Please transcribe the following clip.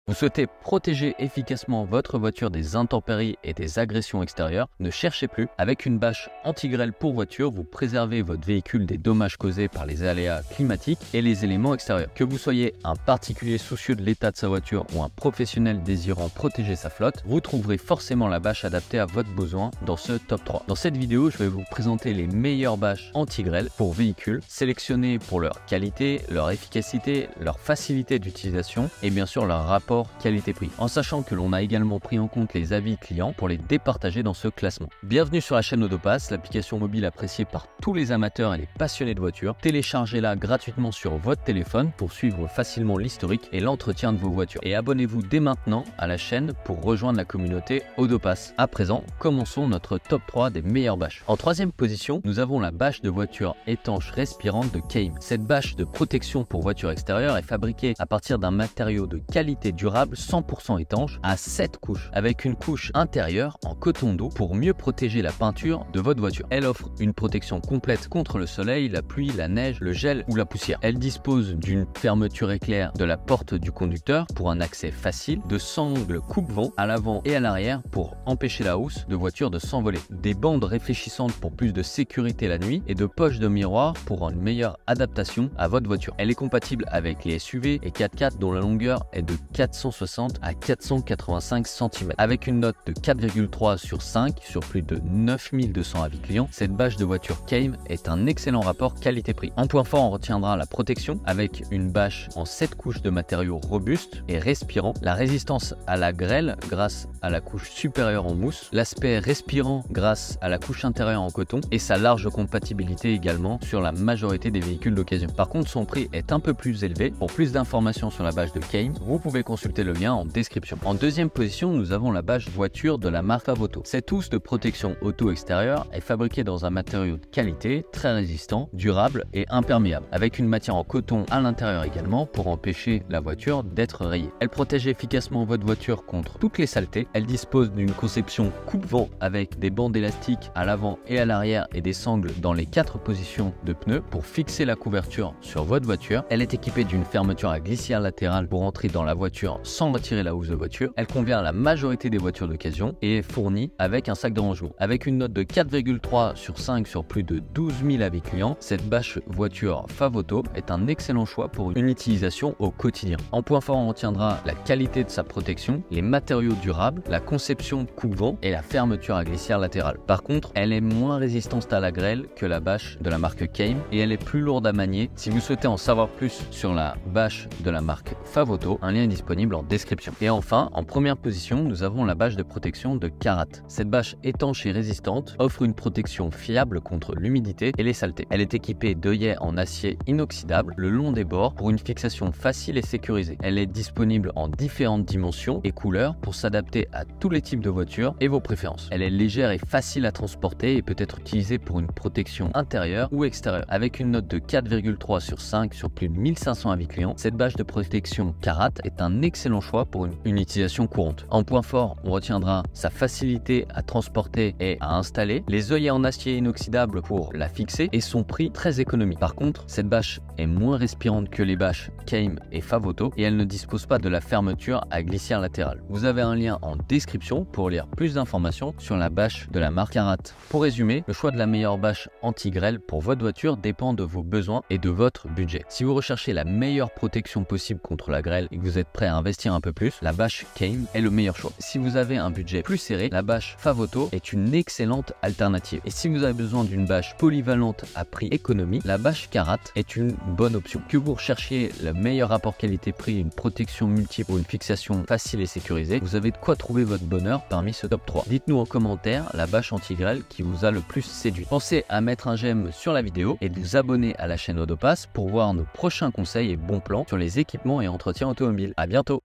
Vous souhaitez protéger efficacement votre voiture des intempéries et des agressions extérieures? Ne cherchez plus. Avec une bâche anti-grêle pour voiture, vous préservez votre véhicule des dommages causés par les aléas climatiques et les éléments extérieurs. Que vous soyez un particulier soucieux de l'état de sa voiture ou un professionnel désirant protéger sa flotte, vous trouverez forcément la bâche adaptée à votre besoin dans ce top 3. Dans cette vidéo, je vais vous présenter les meilleures bâches anti-grêle pour véhicules, sélectionnées pour leur qualité, leur efficacité, leur facilité d'utilisation et bien sûr leur rapport qualité-prix, en sachant que l'on a également pris en compte les avis clients pour les départager dans ce classement. Bienvenue sur la chaîne Autopass, l'application mobile appréciée par tous les amateurs et les passionnés de voitures. Téléchargez-la gratuitement sur votre téléphone pour suivre facilement l'historique et l'entretien de vos voitures. Et abonnez-vous dès maintenant à la chaîne pour rejoindre la communauté Autopass. À présent, commençons notre top 3 des meilleures bâches. En troisième position, nous avons la bâche de voiture étanche respirante de Kame. Cette bâche de protection pour voiture extérieure est fabriquée à partir d'un matériau de qualité durable 100% étanche à 7 couches, avec une couche intérieure en coton doux pour mieux protéger la peinture de votre voiture. Elle offre une protection complète contre le soleil, la pluie, la neige, le gel ou la poussière. Elle dispose d'une fermeture éclair de la porte du conducteur pour un accès facile, de sangles coupe-vent à l'avant et à l'arrière pour empêcher la housse de voiture de s'envoler, des bandes réfléchissantes pour plus de sécurité la nuit et de poches de miroir pour une meilleure adaptation à votre voiture. Elle est compatible avec les SUV et 4x4 dont la longueur est de 460 à 485 cm. Avec une note de 4,3 sur 5 sur plus de 9200 avis clients, cette bâche de voiture Kame est un excellent rapport qualité-prix. En point fort, on retiendra la protection avec une bâche en 7 couches de matériaux robustes et respirants, la résistance à la grêle grâce à la couche supérieure en mousse, l'aspect respirant grâce à la couche intérieure en coton et sa large compatibilité également sur la majorité des véhicules d'occasion. Par contre, son prix est un peu plus élevé. Pour plus d'informations sur la bâche de Kame, vous pouvez consulter le lien en description. En deuxième position, nous avons la bâche voiture de la marque Favoto. Cette housse de protection auto extérieure est fabriquée dans un matériau de qualité, très résistant, durable et imperméable, avec une matière en coton à l'intérieur également pour empêcher la voiture d'être rayée. Elle protège efficacement votre voiture contre toutes les saletés. Elle dispose d'une conception coupe-vent avec des bandes élastiques à l'avant et à l'arrière et des sangles dans les 4 positions de pneus pour fixer la couverture sur votre voiture. Elle est équipée d'une fermeture à glissière latérale pour entrer dans la voiture sans retirer la housse de voiture. Elle convient à la majorité des voitures d'occasion et est fournie avec un sac de rangement. Avec une note de 4,3 sur 5 sur plus de 12 000 avis clients, cette bâche voiture Favoto est un excellent choix pour une utilisation au quotidien. En point fort, on retiendra la qualité de sa protection, les matériaux durables, la conception coupe-vent et la fermeture à glissière latérale. Par contre, elle est moins résistante à la grêle que la bâche de la marque Kame et elle est plus lourde à manier. Si vous souhaitez en savoir plus sur la bâche de la marque Favoto, un lien est disponible en description. Et enfin, en première position, nous avons la bâche de protection de Karat. Cette bâche étanche et résistante offre une protection fiable contre l'humidité et les saletés. Elle est équipée d'œillets en acier inoxydable le long des bords pour une fixation facile et sécurisée. Elle est disponible en différentes dimensions et couleurs pour s'adapter à tous les types de voitures et vos préférences. Elle est légère et facile à transporter et peut être utilisée pour une protection intérieure ou extérieure. Avec une note de 4,3 sur 5 sur plus de 1500 avis clients, cette bâche de protection Karat est un excellent choix pour une utilisation courante. En point fort, on retiendra sa facilité à transporter et à installer, les œillets en acier inoxydable pour la fixer et son prix très économique. Par contre, cette bâche est moins respirante que les bâches Kame et Favoto et elle ne dispose pas de la fermeture à glissière latérale. Vous avez un lien en description pour lire plus d'informations sur la bâche de la marque Karat. Pour résumer, le choix de la meilleure bâche anti-grêle pour votre voiture dépend de vos besoins et de votre budget. Si vous recherchez la meilleure protection possible contre la grêle et que vous êtes prêt à investir un peu plus, la bâche Kame est le meilleur choix. Si vous avez un budget plus serré, la bâche Favoto est une excellente alternative. Et si vous avez besoin d'une bâche polyvalente à prix économie, la bâche Karat est une bonne option. Que vous recherchiez le meilleur rapport qualité-prix, une protection multiple ou une fixation facile et sécurisée, vous avez de quoi trouver votre bonheur parmi ce top 3. Dites-nous en commentaire la bâche anti-grêle qui vous a le plus séduit. Pensez à mettre un j'aime sur la vidéo et de vous abonner à la chaîne Autopass pour voir nos prochains conseils et bons plans sur les équipements et entretiens automobiles. À bientôt.